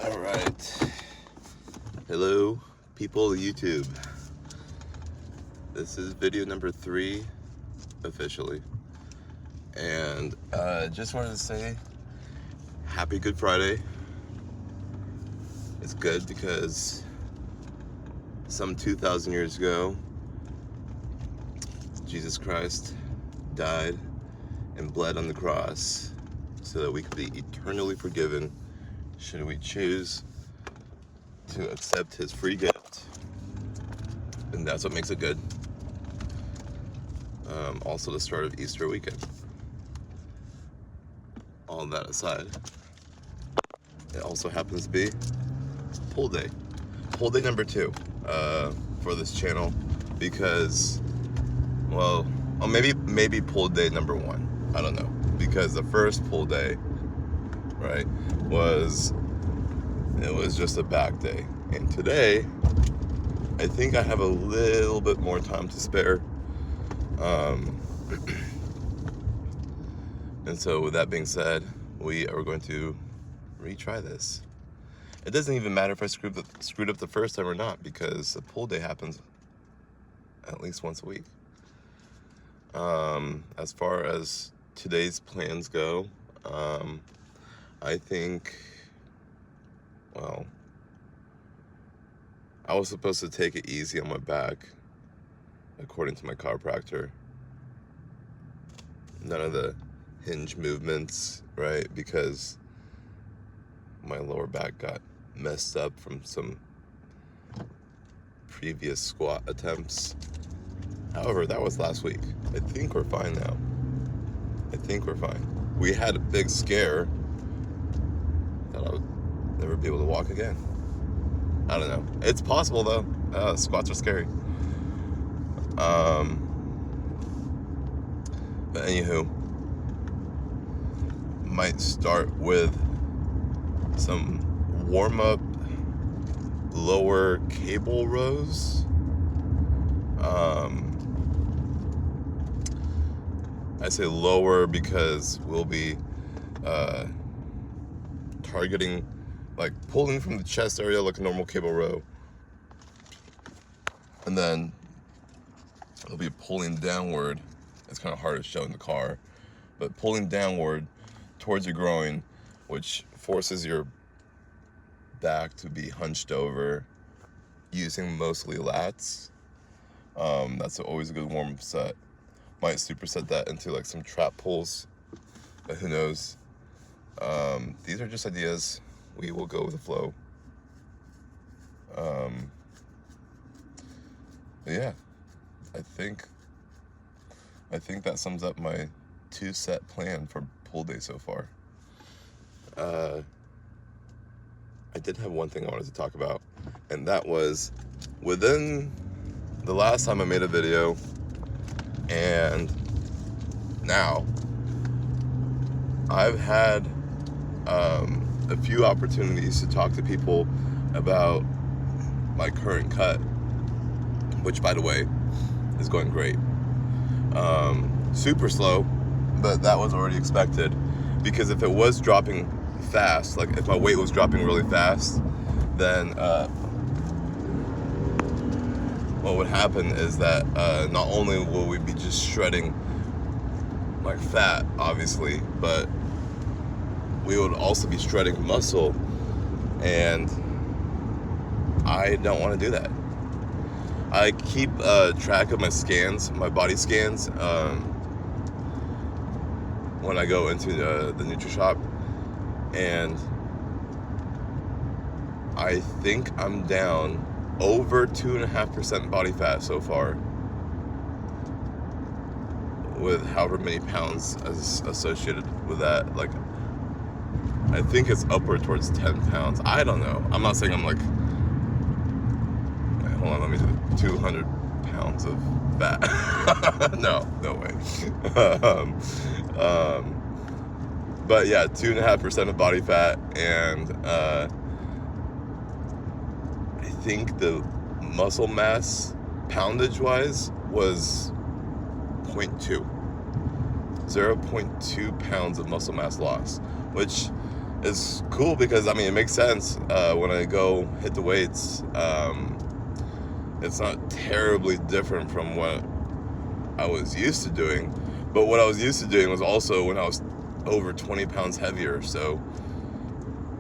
All right. Hello, people of YouTube. This is video number 3, officially. And just wanted to say, happy Good Friday. It's good because some 2,000 years ago, Jesus Christ died and bled on the cross so that we could be eternally forgiven should we choose to accept his free gift. And that's what makes it good. Also the start of Easter weekend. All that aside, it also happens to be pull day. Pull day number 2 for this channel because, well, maybe pull day number 1. I don't know. Because the first pull day, right, was just a back day. And today, I think I have a little bit more time to spare. And so with that being said, we are going to retry this. It doesn't even matter if I screwed up the first time or not, because a pull day happens at least once a week. As far as today's plans go, I think, well, I was supposed to take it easy on my back, according to my chiropractor. None of the hinge movements, right? Because my lower back got messed up from some previous squat attempts. However, that was last week. I think we're fine now. I think we're fine. We had a big scare. Thought I would never be able to walk again. I don't know. It's possible though. Squats are scary. But anywho, might start with some warm-up lower cable rows. I say lower because we'll be targeting, like pulling from the chest area like a normal cable row, and then it'll be pulling downward. It's kind of hard to show in the car, but pulling downward towards your groin, which forces your back to be hunched over, using mostly lats. That's always a good warm-up set. Might superset that into like some trap pulls, but who knows. These are just ideas. We will go with the flow. But yeah, I think that sums up my 2-set plan for pull day so far. I did have one thing I wanted to talk about, and that was within the last time I made a video and now, I've had a few opportunities to talk to people about my current cut, which, by the way, is going great. Super slow, but that was already expected, because if it was dropping fast, like if my weight was dropping really fast, then what would happen is that not only will we be just shredding like fat, obviously, but we would also be shredding muscle, and I don't want to do that. I keep track of my scans, my body scans, when I go into the NutriShop, and I think I'm down over 2.5% body fat so far, with however many pounds as associated with that. Like, I think it's upward towards 10 pounds. I don't know. I'm not saying I'm like, wait, hold on, let me do 200 pounds of fat. no way. But yeah, 2.5% of body fat, and I think the muscle mass poundage wise was 0.2 pounds of muscle mass loss, which is cool because, I mean, it makes sense. When I go hit the weights, it's not terribly different from what I was used to doing. But what I was used to doing was also when I was over 20 pounds heavier. So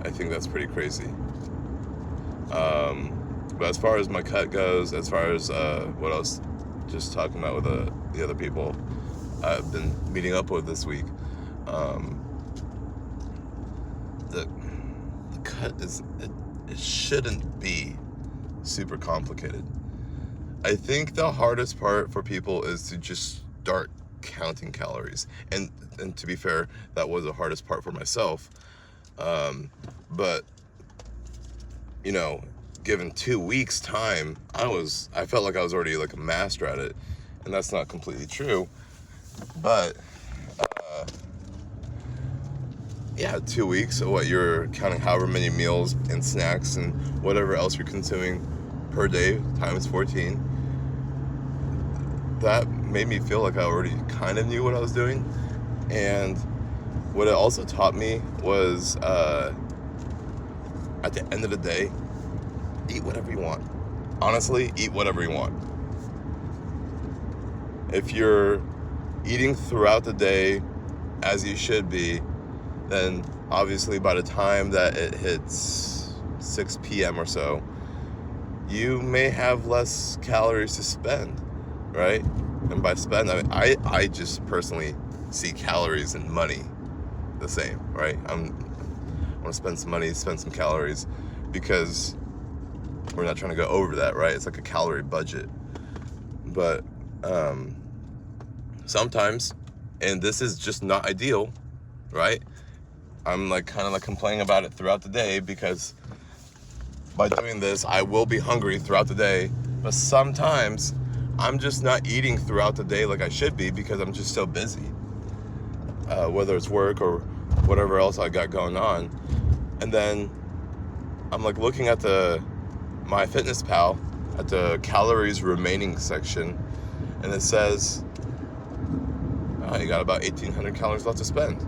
I think that's pretty crazy. But as far as my cut goes, as far as what I was just talking about with the other people I've been meeting up with this week, the cut it shouldn't be super complicated. I think the hardest part for people is to just start counting calories. And to be fair, that was the hardest part for myself. But, you know, given 2 weeks time, I felt like I was already like a master at it. And that's not completely true. But, yeah, 2 weeks. So what, you're counting however many meals and snacks and whatever else you're consuming per day times 14. That made me feel like I already kind of knew what I was doing. And what it also taught me was, at the end of the day, eat whatever you want. Honestly, eat whatever you want. If you're eating throughout the day as you should be, then obviously by the time that it hits 6 p.m. or so, you may have less calories to spend, right? And by spend, I just personally see calories and money the same, right? I want to spend some money, spend some calories, because we're not trying to go over that, right? It's like a calorie budget. But sometimes, and this is just not ideal, right? I'm like kind of like complaining about it throughout the day, because by doing this, I will be hungry throughout the day. But sometimes I'm just not eating throughout the day like I should be, because I'm just so busy. Whether it's work or whatever else I got going on. And then I'm like looking at MyFitnessPal at the calories remaining section, and it says, you got about 1,800 calories left to spend.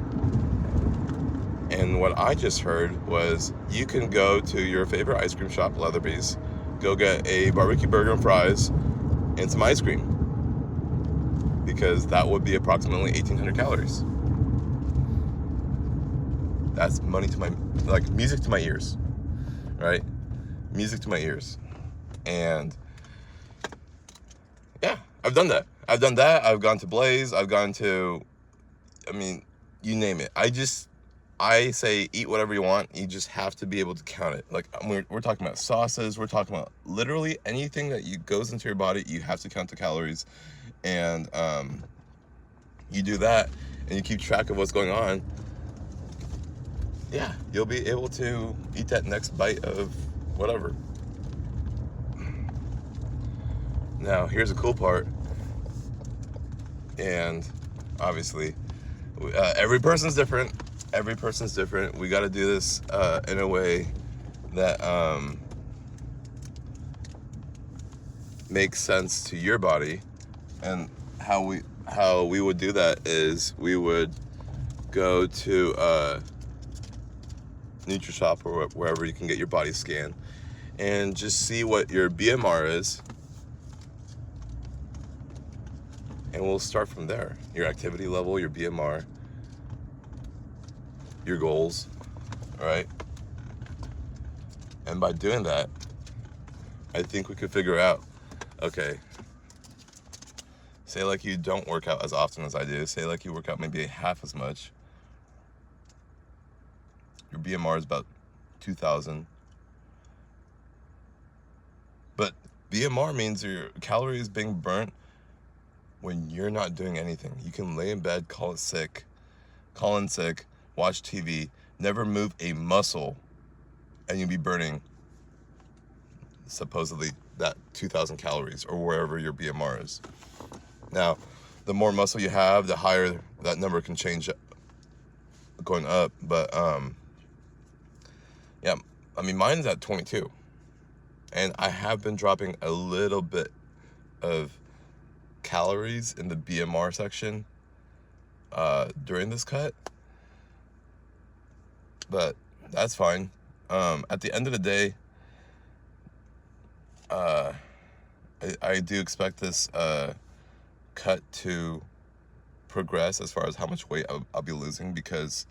And what I just heard was, you can go to your favorite ice cream shop, Leatherby's, go get a barbecue burger and fries and some ice cream, because that would be approximately 1,800 calories. That's money to like music to my ears, right? Music to my ears. And yeah, I've done that. I've gone to Blaze. I've gone to, I mean, you name it. I say eat whatever you want. You just have to be able to count it. Like we're talking about sauces. We're talking about literally anything that goes into your body. You have to count the calories, and you do that, and you keep track of what's going on. Yeah, you'll be able to eat that next bite of whatever. Now, here's the cool part, and obviously, every person's different. Every person's different. We got to do this in a way that makes sense to your body. And how we would do that is, we would go to NutriShop or wherever you can get your body scan, and just see what your BMR is, and we'll start from there. Your activity level, your BMR, your goals, all right? And by doing that, I think we could figure out, okay, say like you don't work out as often as I do, say like you work out maybe half as much, your BMR is about 2,000, but BMR means your calories being burnt when you're not doing anything. You can lay in bed, call in sick, watch TV, never move a muscle, and you'll be burning supposedly that 2,000 calories or wherever your BMR is. Now, the more muscle you have, the higher that number can change going up. But yeah, I mean, mine's at 22, and I have been dropping a little bit of calories in the BMR section during this cut, but that's fine. At the end of the day, uh, I do expect this cut to progress as far as how much weight I'll be losing, because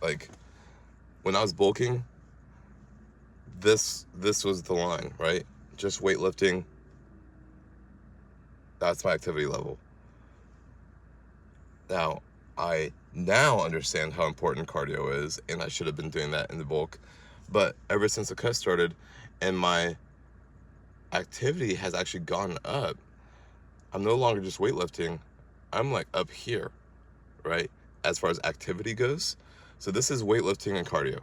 like when I was bulking, this was the line, right? Just weightlifting, that's my activity level. Now, I now understand how important cardio is, and I should have been doing that in the bulk. But ever since the cut started and my activity has actually gone up, I'm no longer just weightlifting. I'm like up here, right? As far as activity goes. So this is weightlifting and cardio.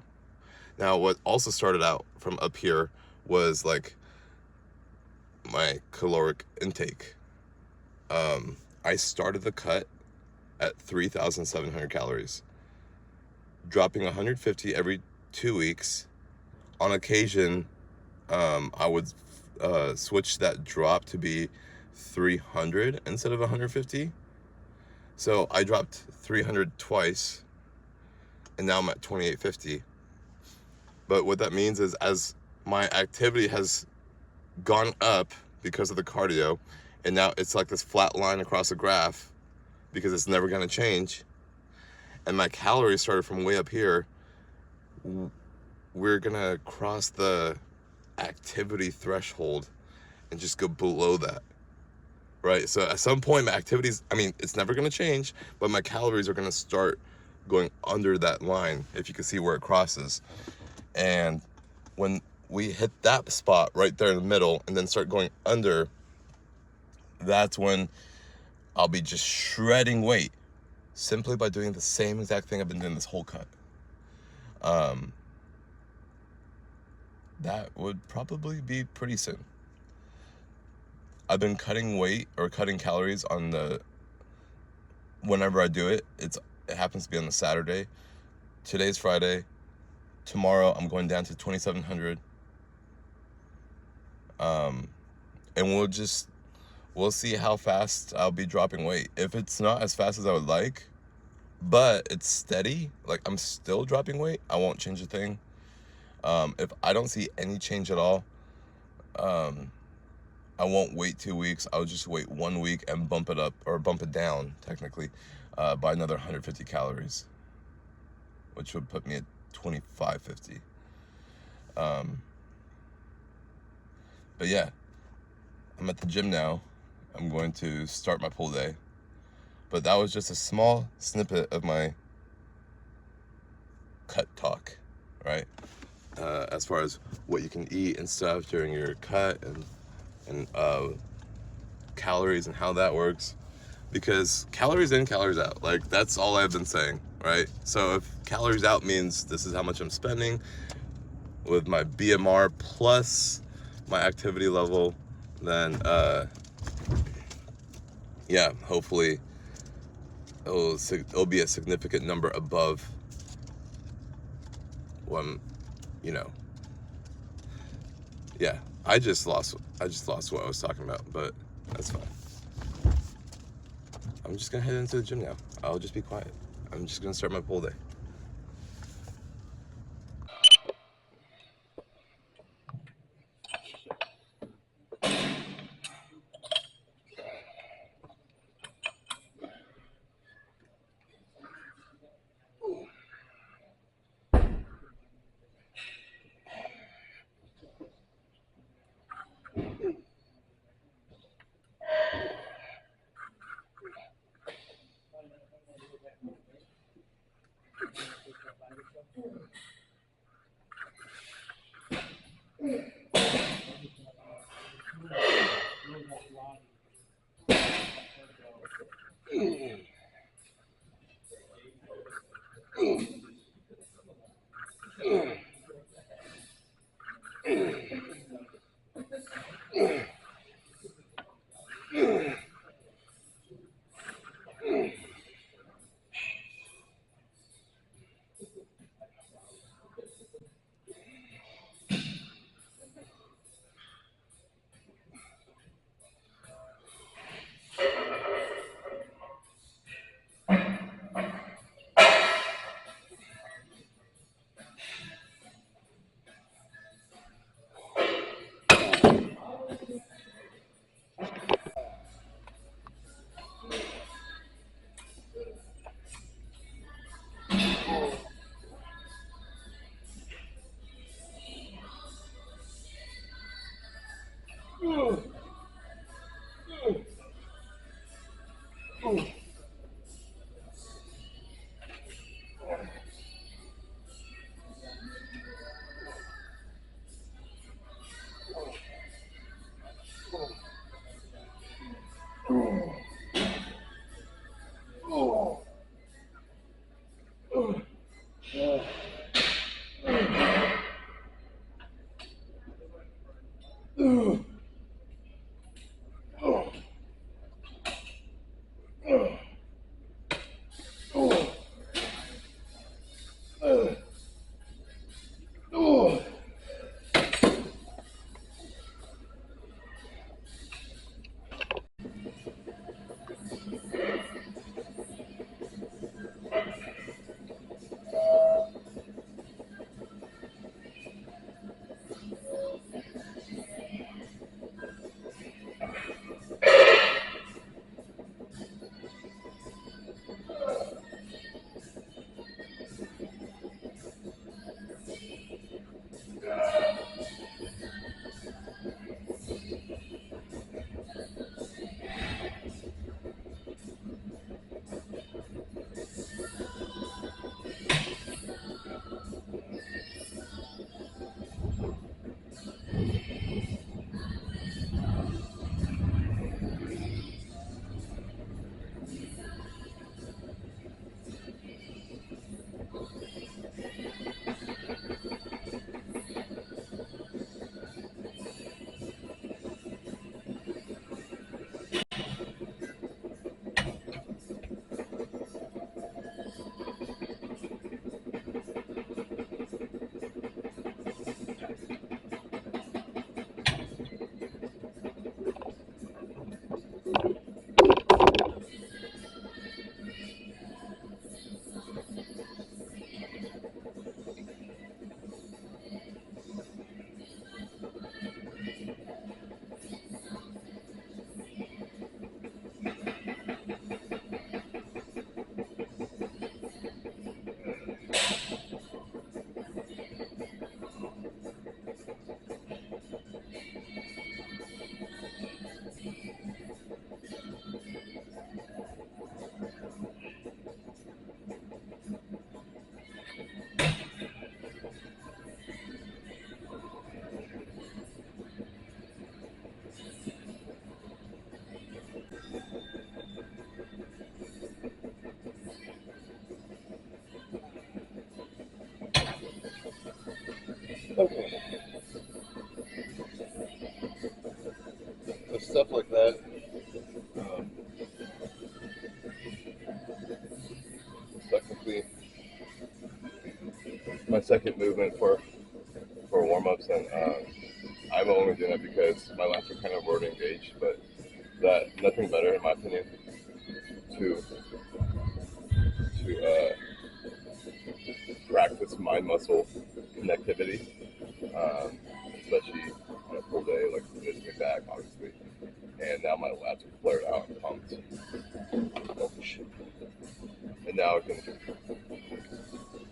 Now, what also started out from up here was like my caloric intake. I started the cut at 3,700 calories, dropping 150 every 2 weeks. On occasion, I would switch that drop to be 300 instead of 150. So I dropped 300 twice, and now I'm at 2850. But what that means is, as my activity has gone up because of the cardio, and now it's like this flat line across the graph because it's never going to change, and my calories started from way up here, we're going to cross the activity threshold and just go below that, right? So at some point, my activities, I mean, it's never going to change, but my calories are going to start going under that line, if you can see where it crosses. And when we hit that spot right there in the middle and then start going under, that's when I'll be just shredding weight simply by doing the same exact thing I've been doing this whole cut. That would probably be pretty soon. I've been cutting weight or cutting calories on the, whenever I do it, it happens to be on the Saturday. Today's Friday. Tomorrow I'm going down to 2,700. And we'll see how fast I'll be dropping weight. If it's not as fast as I would like, but it's steady, like I'm still dropping weight, I won't change a thing. If I don't see any change at all, I won't wait 2 weeks. I'll just wait 1 week and bump it up, or bump it down technically, by another 150 calories, which would put me at 2,550. But yeah, I'm at the gym now. I'm going to start my pull day. But that was just a small snippet of my cut talk, right? As far as what you can eat and stuff during your cut, and calories and how that works. Because calories in, calories out, like that's all I've been saying, right? So if calories out means this is how much I'm spending with my BMR plus my activity level, then yeah, hopefully it'll be a significant number above when, you know, yeah, I just lost what I was talking about, but that's fine. I'm just gonna head into the gym now. I'll just be quiet. I'm just gonna start my pull day. Okay, so stuff like that. Um, Technically, my second movement for warm-ups, and I'm only doing it because my lats are kind of already engaged, but that nothing better in my opinion to practice mind muscle connectivity, um, especially on a full day like this and back, obviously. And now my lats are flared out and pumped. Oh, shit. And now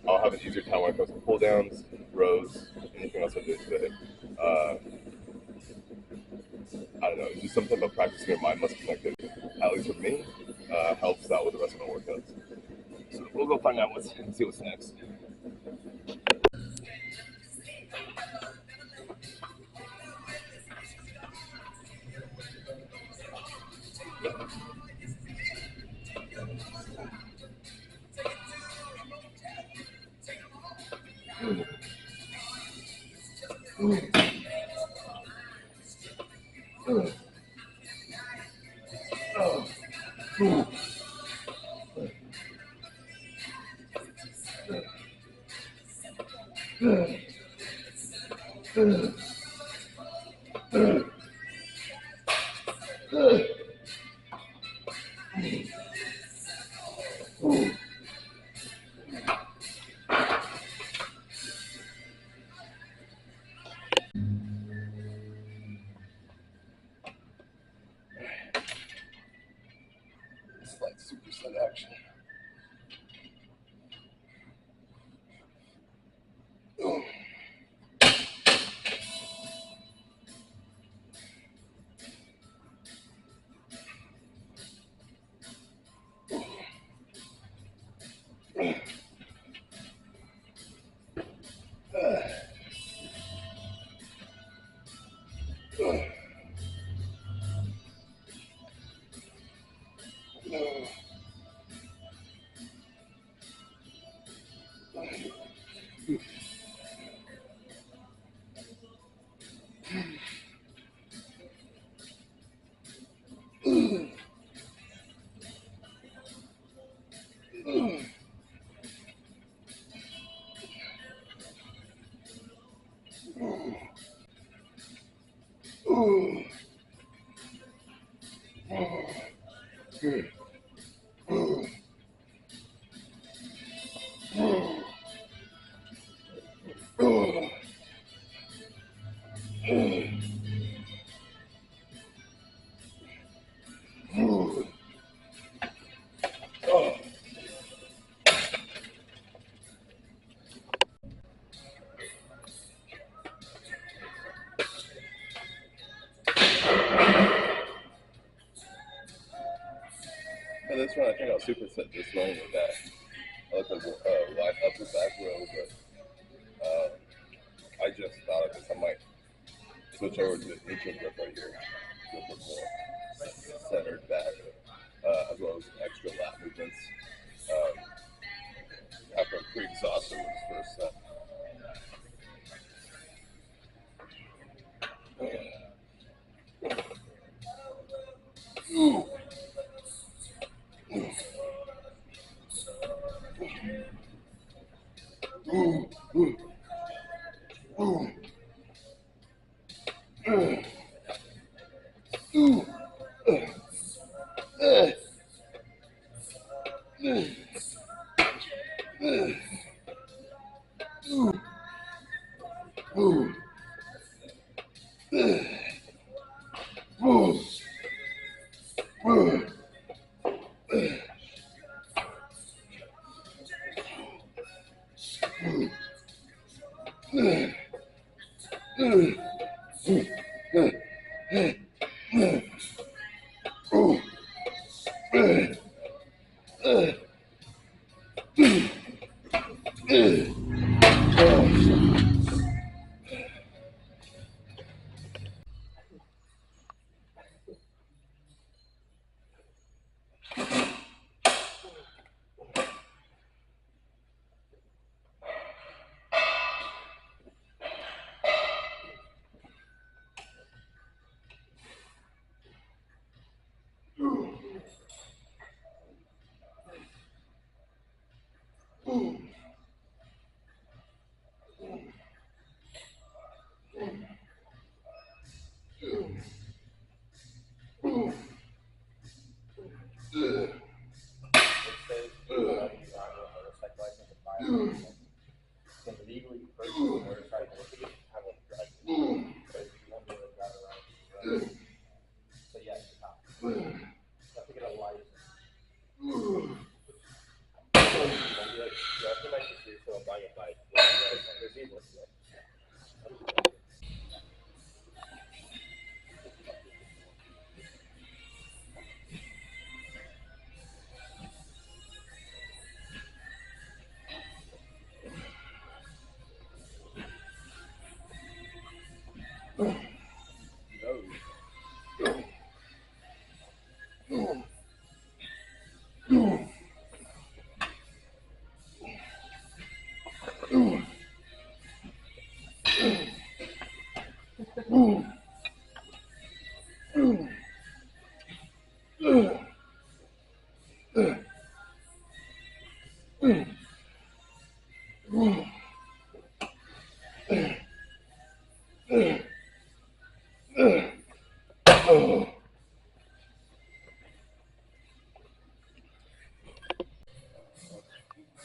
I'll have an easier time when it comes to pull downs, rows, anything else I do today. Uh, I don't know, it's just something about practicing your mind muscle connectivity, at least with me, helps out with the rest of my workouts. So we'll go find out see what's next. Slight superset action. And this one, I think I'll superset this one with that. I like the wide upper back row, but I just thought of this. I might switch over to the neutral grip right here. So a bit more centered back, as well as extra lat movements. After I'm pretty exhausted with this first set.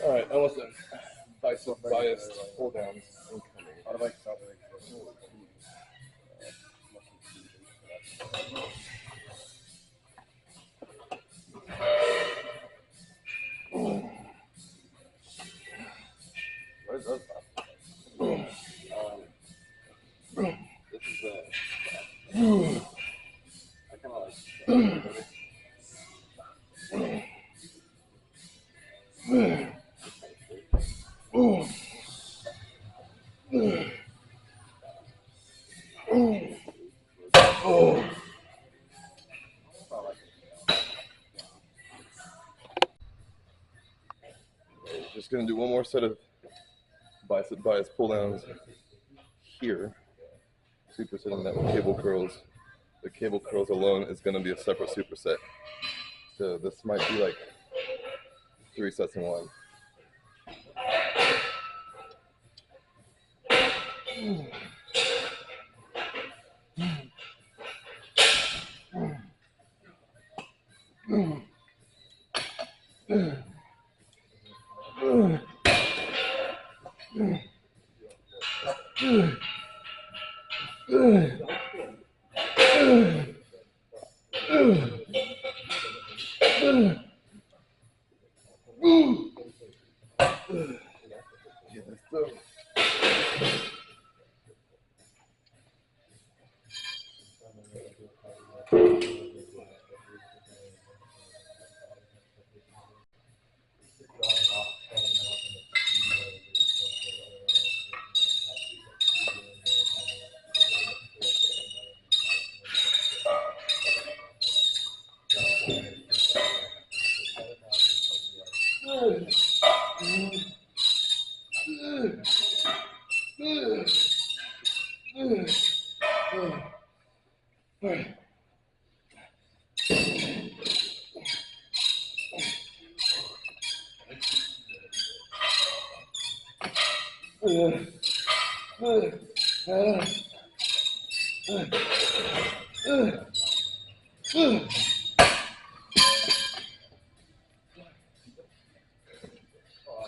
All right, almost done. Bicep biased pull downs incoming. What is those? This is I kind of like. Just gonna do one more set of bicep bias pull downs here, supersetting that with cable curls. The cable curls alone is gonna be a separate superset. So this might be like 3 sets in one.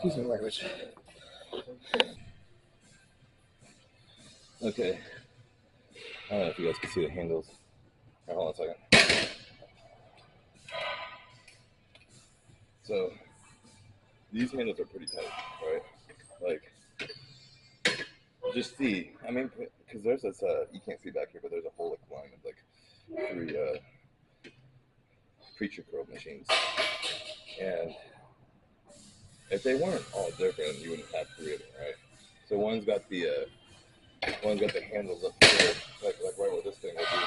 Excuse my language. Okay. I don't know if you guys can see the handles. Right, hold on a second. So these handles are pretty tight, right? Like, just see. I mean, because there's this. You can't see back here, but there's a whole line of like 3 preacher curl machines, and if they weren't all different, you wouldn't have 3 of them, right? So one's got the handles up here, like right where this thing would be,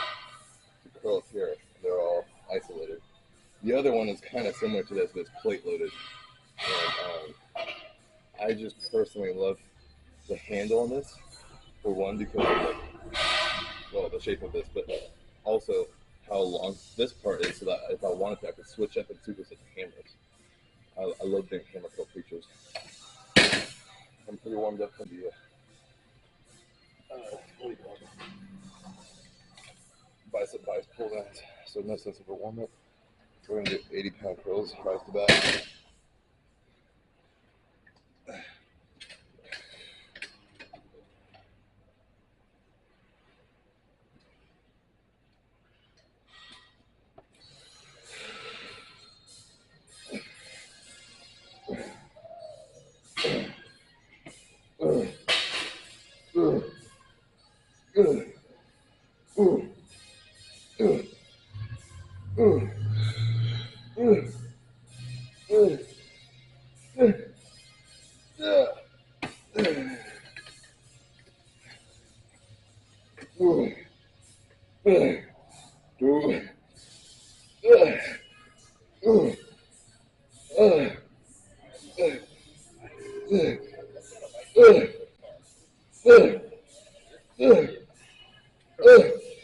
to curl up here. They're all isolated. The other one is kind of similar to this, but it's plate loaded. And I just personally love the handle on this, for one, because of like, well, the shape of this, but also how long this part is, so that if I wanted to, I could switch up and superset the hammers. I love doing hammer curl preachers. I'm pretty warmed up from the bicep pull downs, so no sense of a warm up. We're gonna do 80-pound curls right off the bat.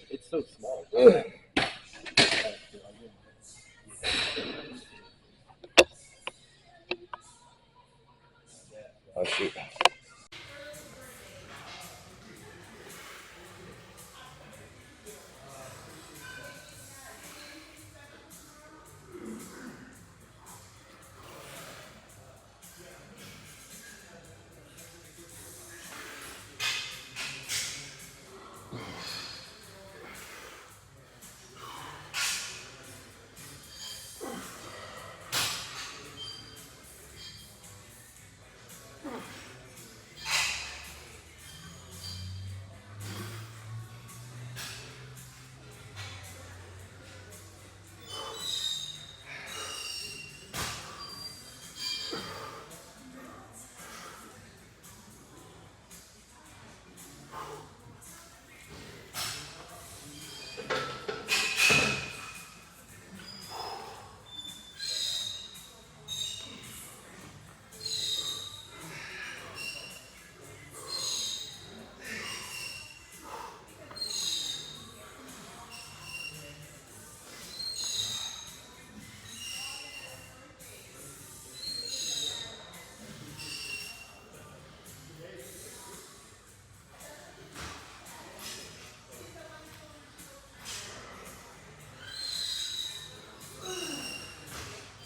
It's so small. Oh, shoot.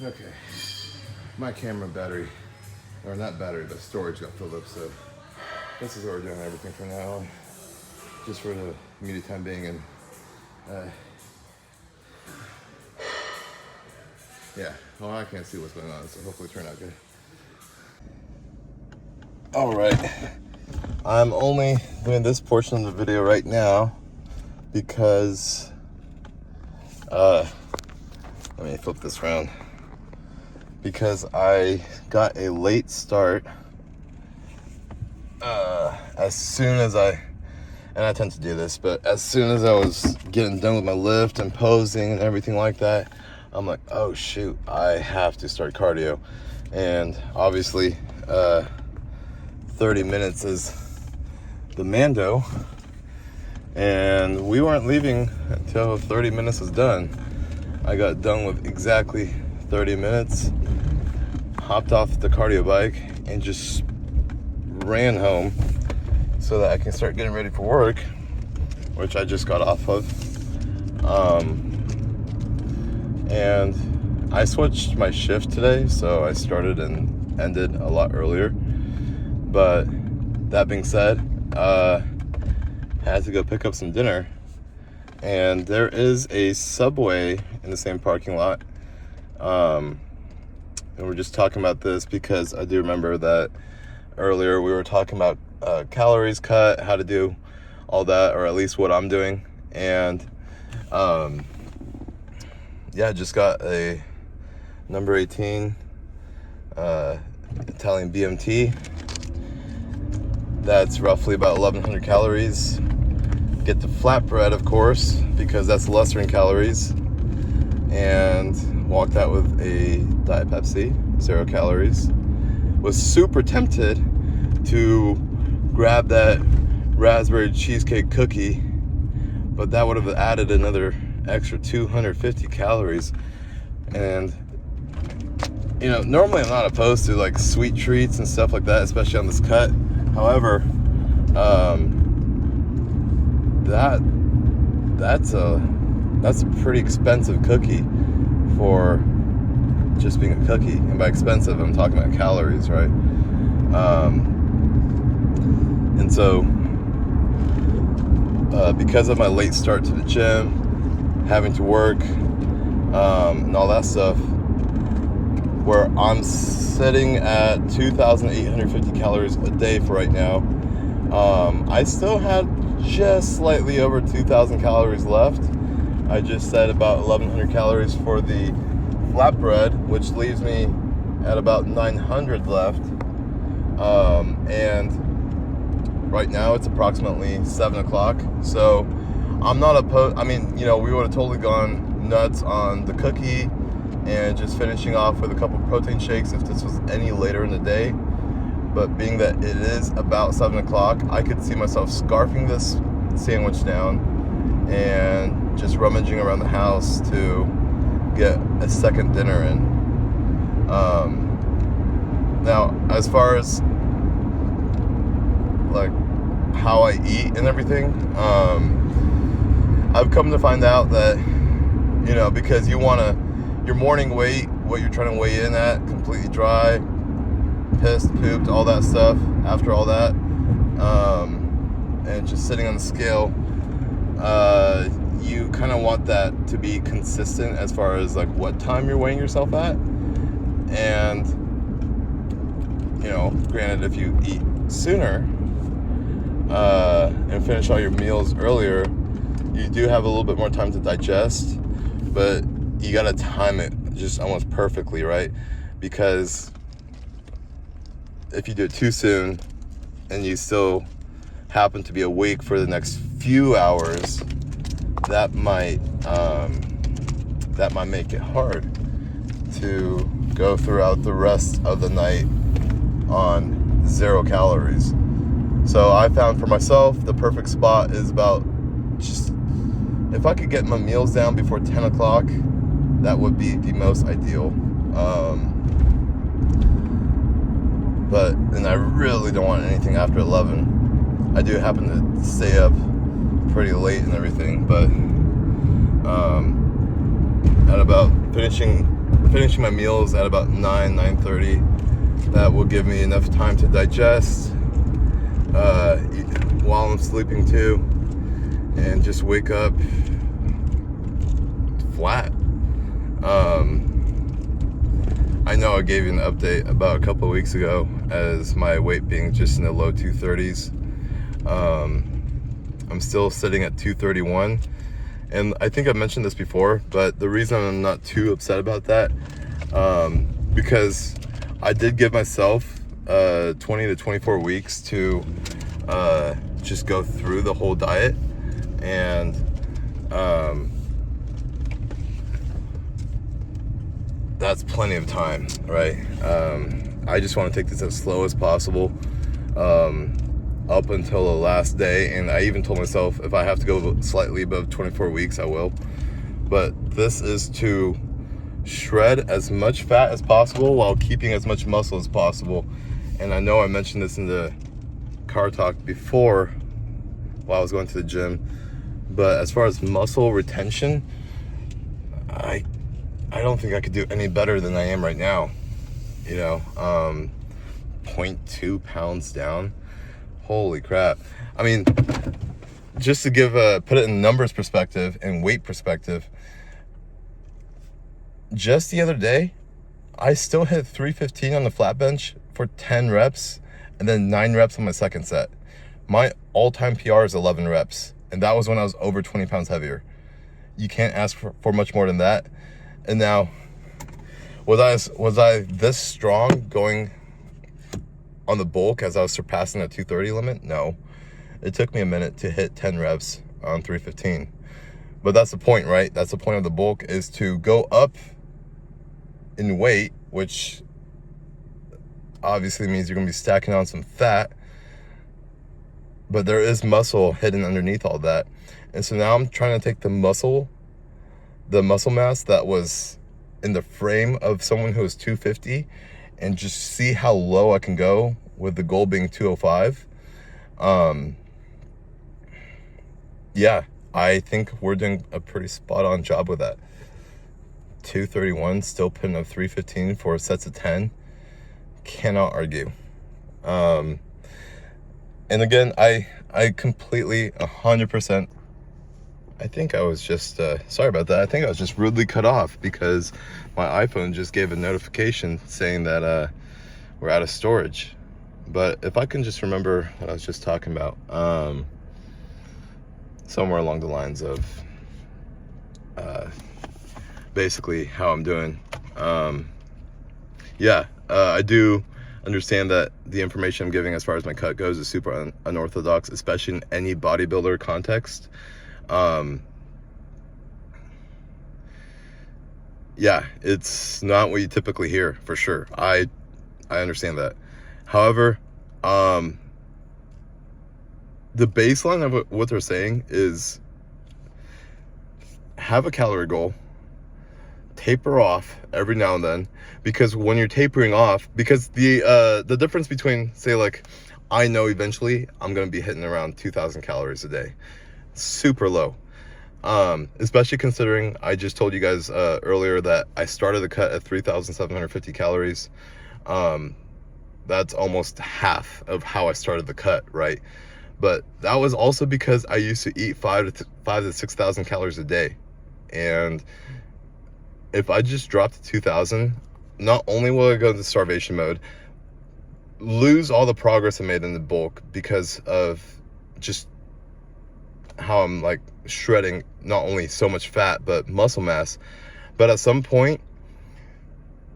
Okay, my camera battery, or not battery, but storage got filled up, so this is where we're doing everything for now, just for the immediate time being. And yeah, well, I can't see what's going on, so hopefully it turned out good. All right, I'm only doing this portion of the video right now because let me flip this around, because I got a late start as soon as I tend to do this, but as soon as I was getting done with my lift and posing and everything like that, I'm like, oh shoot, I have to start cardio. And obviously 30 minutes is the Mando, and we weren't leaving until 30 minutes was done. I got done with exactly 30 minutes, hopped off the cardio bike, and just ran home so that I can start getting ready for work, which I just got off of. And I switched my shift today, so I started and ended a lot earlier. But that being said, had to go pick up some dinner, and there is a Subway in the same parking lot. And we're just talking about this because I do remember that earlier we were talking about calories cut, how to do all that, or at least what I'm doing. And yeah, just got a number 18 Italian BMT. That's roughly about 1,100 calories. Get the flatbread, of course, because that's lesser in calories. And walked that with a Diet Pepsi, 0 calories. Was super tempted to grab that raspberry cheesecake cookie, but that would have added another extra 250 calories. And you know, normally I'm not opposed to like sweet treats and stuff like that, especially on this cut. However, that's a pretty expensive cookie for just being a cookie. And by expensive, I'm talking about calories, right? And so because of my late start to the gym, having to work, and all that stuff, where I'm sitting at 2,850 calories a day for right now, I still had just slightly over 2,000 calories left. I just said about 1,100 calories for the flatbread, which leaves me at about 900 left. And right now it's approximately 7 o'clock. So I'm not opposed. I mean, you know, we would have totally gone nuts on the cookie and just finishing off with a couple protein shakes if this was any later in the day. But being that it is about 7 o'clock, I could see myself scarfing this sandwich down and just rummaging around the house to get a second dinner in. Now, as far as like how I eat and everything, I've come to find out that, you know, because you want to, your morning weight, what you're trying to weigh in at, completely dry, pissed, pooped, all that stuff, after all that, and just sitting on the scale, you kind of want that to be consistent as far as like what time you're weighing yourself at. And, you know, granted, if you eat sooner and finish all your meals earlier, you do have a little bit more time to digest, but you gotta time it just almost perfectly, right? Because if you do it too soon and you still happen to be awake for the next few hours, that might make it hard to go throughout the rest of the night on 0 calories. So I found for myself the perfect spot is about, just if I could get my meals down before 10 o'clock, that would be the most ideal. And I really don't want anything after 11. I do happen to stay up pretty late and everything, but at about finishing my meals at about 9:30, that will give me enough time to digest, I'm sleeping too, and just wake up flat. I know I gave you an update about a couple of weeks ago as my weight being just in the low 230s. I'm still sitting at 231, and I think I mentioned this before, but the reason I'm not too upset about that, because I did give myself 20 to 24 weeks to just go through the whole diet, and that's plenty of time, right? I just want to take this as slow as possible up until the last day, and I even told myself if I have to go slightly above 24 weeks, I will. But this is to shred as much fat as possible while keeping as much muscle as possible. And I know I mentioned this in the car talk before while I was going to the gym, but as far as muscle retention, I don't think I could do any better than I am right now. 0.2 pounds down. Holy crap. I mean, just to put it in numbers perspective and weight perspective, just the other day, I still hit 315 on the flat bench for 10 reps and then 9 reps on my second set. My all-time PR is 11 reps, and that was when I was over 20 pounds heavier. You can't ask for much more than that. And now, was I this strong going on the bulk as I was surpassing the 230 limit? No. It took me a minute to hit 10 reps on 315. But that's the point, right? That's the point of the bulk, is to go up in weight, which obviously means you're going to be stacking on some fat. But there is muscle hidden underneath all that. And so now I'm trying to take the muscle mass that was in the frame of someone who is 250 and just see how low I can go, with the goal being 205. Yeah, I think we're doing a pretty spot on job with that. 231, still putting up 315 for sets of 10. Cannot argue. And again, I completely 100%, I think I was just, sorry about that. I think I was just rudely cut off because my iPhone just gave a notification saying that we're out of storage. But if I can just remember what I was just talking about, somewhere along the lines of basically how I'm doing. I do understand that the information I'm giving as far as my cut goes is super unorthodox, especially in any bodybuilder context. It's not what you typically hear, for sure. I understand that. However, the baseline of what they're saying is have a calorie goal, taper off every now and then, because when you're tapering off, because the difference between, say, like, I know eventually I'm going to be hitting around 2,000 calories a day. Super low. Especially considering I just told you guys earlier that I started the cut at 3,750 calories. That's almost half of how I started the cut, right? But that was also because I used to eat 5,000 to 6,000 calories a day. And if I just dropped to 2,000, not only will I go into starvation mode, lose all the progress I made in the bulk because of just how I'm like shredding not only so much fat but muscle mass. But at some point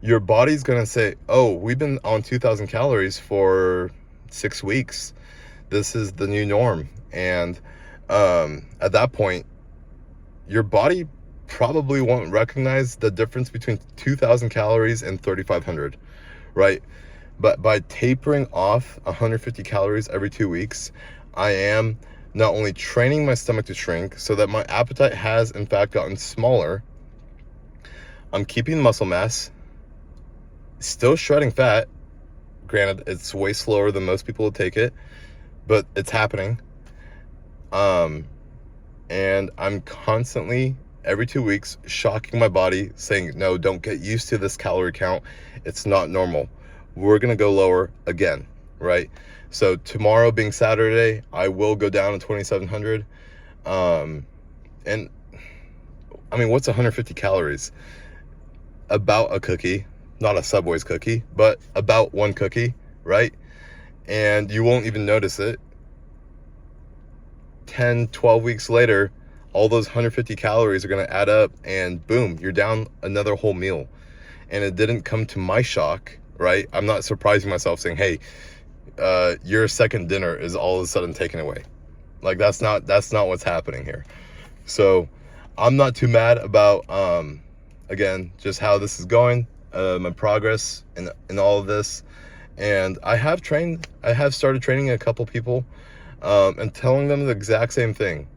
your body's gonna say, oh, we've been on 2,000 calories for 6 weeks, this is the new norm. And at that point your body probably won't recognize the difference between 2,000 calories and 3,500, right? But by tapering off 150 calories every 2 weeks, I am not only training my stomach to shrink so that my appetite has in fact gotten smaller, I'm keeping muscle mass, still shredding fat. Granted, it's way slower than most people will take it, but it's happening. And I'm constantly, every 2 weeks, shocking my body, saying, no, don't get used to this calorie count. It's not normal. We're going to go lower again. right? So tomorrow being Saturday, I will go down to 2,700. And I mean, what's 150 calories? About a cookie, not a Subway's cookie, but about one cookie, right? And you won't even notice it. 10, 12 weeks later, all those 150 calories are going to add up, and boom, you're down another whole meal. And it didn't come to my shock, right? I'm not surprising myself saying, hey, your second dinner is all of a sudden taken away. Like, that's not what's happening here. So I'm not too mad about, again, just how this is going, my progress in all of this. And I have started training a couple people, and telling them the exact same thing.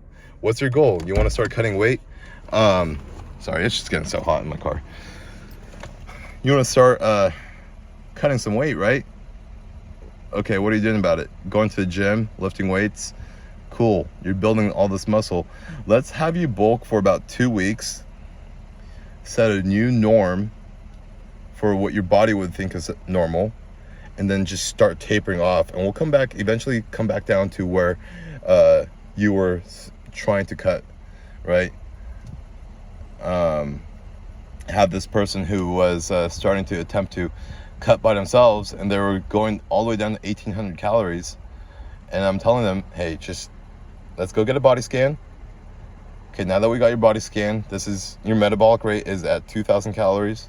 What's your goal? You want to start cutting weight? Sorry, it's just getting so hot in my car. You want to start cutting some weight, right? Okay, what are you doing about it? Going to the gym, lifting weights? Cool, you're building all this muscle. Let's have you bulk for about 2 weeks, set a new norm for what your body would think is normal, and then just start tapering off. And we'll eventually come back down to where you were trying to cut, right? Have this person who was starting to attempt to cut by themselves, and they were going all the way down to 1,800 calories. And I'm telling them, hey, just let's go get a body scan. Okay, now that we got your body scan, this is your metabolic rate is at 2,000 calories.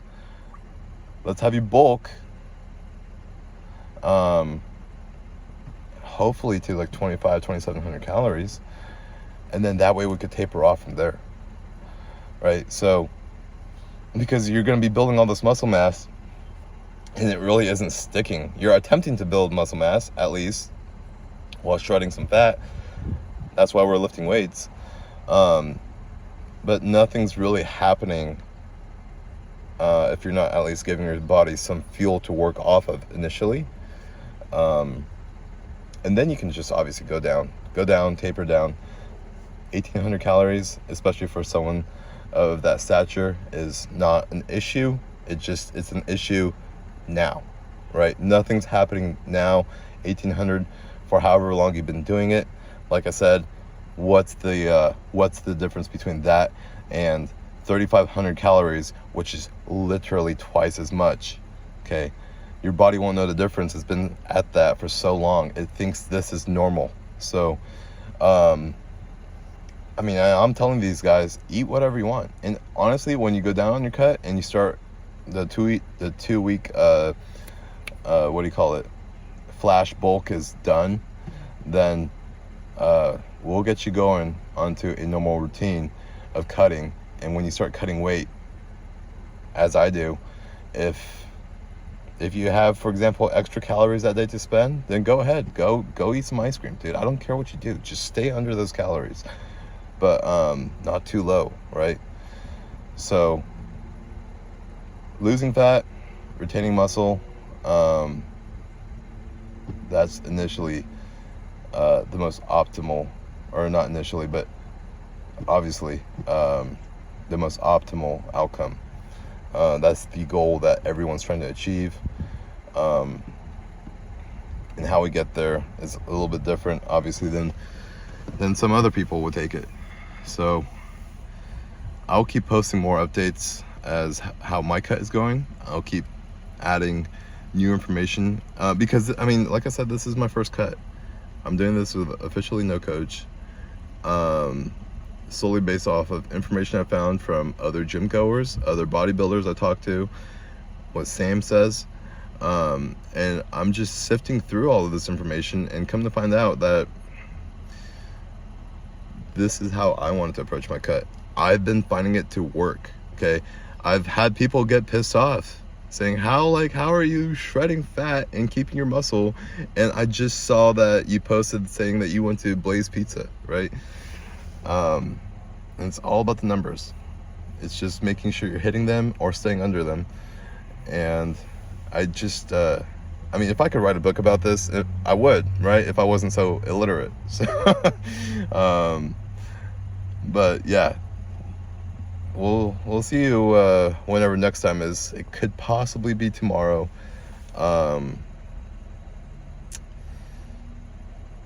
Let's have you bulk, hopefully to like 2,700 calories. And then that way we could taper off from there, right? So, because you're going to be building all this muscle mass, and it really isn't sticking. You're attempting to build muscle mass, at least, while shredding some fat. That's why we're lifting weights. But nothing's really happening if you're not at least giving your body some fuel to work off of initially. And then you can just obviously go down, taper down. 1,800 calories, especially for someone of that stature, is not an issue. It's an issue now, right? Nothing's happening now. 1,800 for however long you've been doing it. Like I said, what's the difference between that and 3,500 calories, which is literally twice as much? Okay, your body won't know the difference. It's been at that for so long. It thinks this is normal. So, I mean, I'm telling these guys, eat whatever you want. And honestly, when you go down on your cut and you start the 2 week, what do you call it? Flash bulk is done, then we'll get you going onto a normal routine of cutting. And when you start cutting weight, as I do, if you have, for example, extra calories that day to spend, then go ahead, go eat some ice cream, dude. I don't care what you do, just stay under those calories, but not too low, right? So losing fat, retaining muscle, that's initially the most optimal, or not initially, but obviously the most optimal outcome. That's the goal that everyone's trying to achieve. And how we get there is a little bit different, obviously, than some other people would take it. So I'll keep posting more updates as how my cut is going. I'll keep adding new information, because I mean, like I said, this is my first cut. I'm doing this with officially no coach, solely based off of information I found from other gym goers, other bodybuilders I talked to, what Sam says, and I'm just sifting through all of this information and come to find out that this is how I wanted to approach my cut. I've been finding it to work, okay? I've had people get pissed off saying, how are you shredding fat and keeping your muscle? And I just saw that you posted saying that you went to Blaze Pizza, right? And it's all about the numbers. It's just making sure you're hitting them or staying under them. And I just, I mean, if I could write a book about this, I would, right? If I wasn't so illiterate. So, but yeah, we'll see you whenever next time is. It could possibly be tomorrow.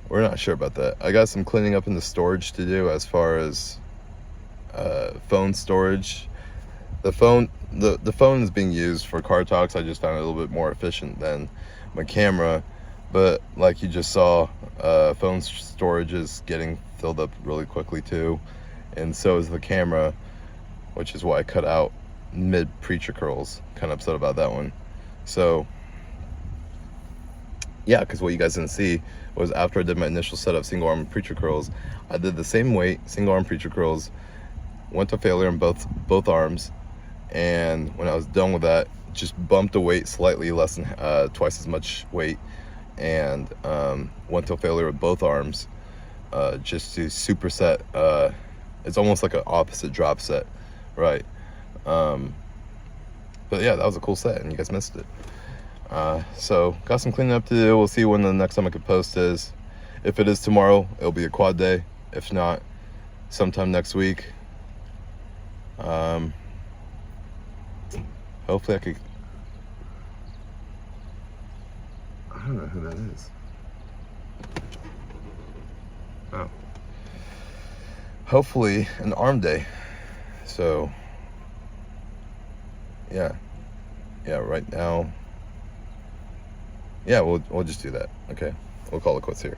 we're not sure about that. I got some cleaning up in the storage to do as far as phone storage. The phone is being used for car talks. I just found it a little bit more efficient than my camera, but like you just saw, phone storage is getting filled up really quickly too, and so is the camera, which is why I cut out mid preacher curls. Kind of upset about that one. So yeah, because what you guys didn't see was after I did my initial setup single arm preacher curls, I did the same weight single arm preacher curls, went to failure in both arms, and when I was done with that, just bumped the weight slightly less than twice as much weight, and went to failure with both arms, just to superset. It's almost like an opposite drop set, right? But yeah, that was a cool set, and you guys missed it. So got some cleaning up to do. We'll see when the next time I can post is. If it is tomorrow, it'll be a quad day. If not, sometime next week. Hopefully I could. I don't know who that is. Oh. Hopefully an arm day. So yeah, right now. Yeah, we'll just do that. Okay, we'll call it quits here.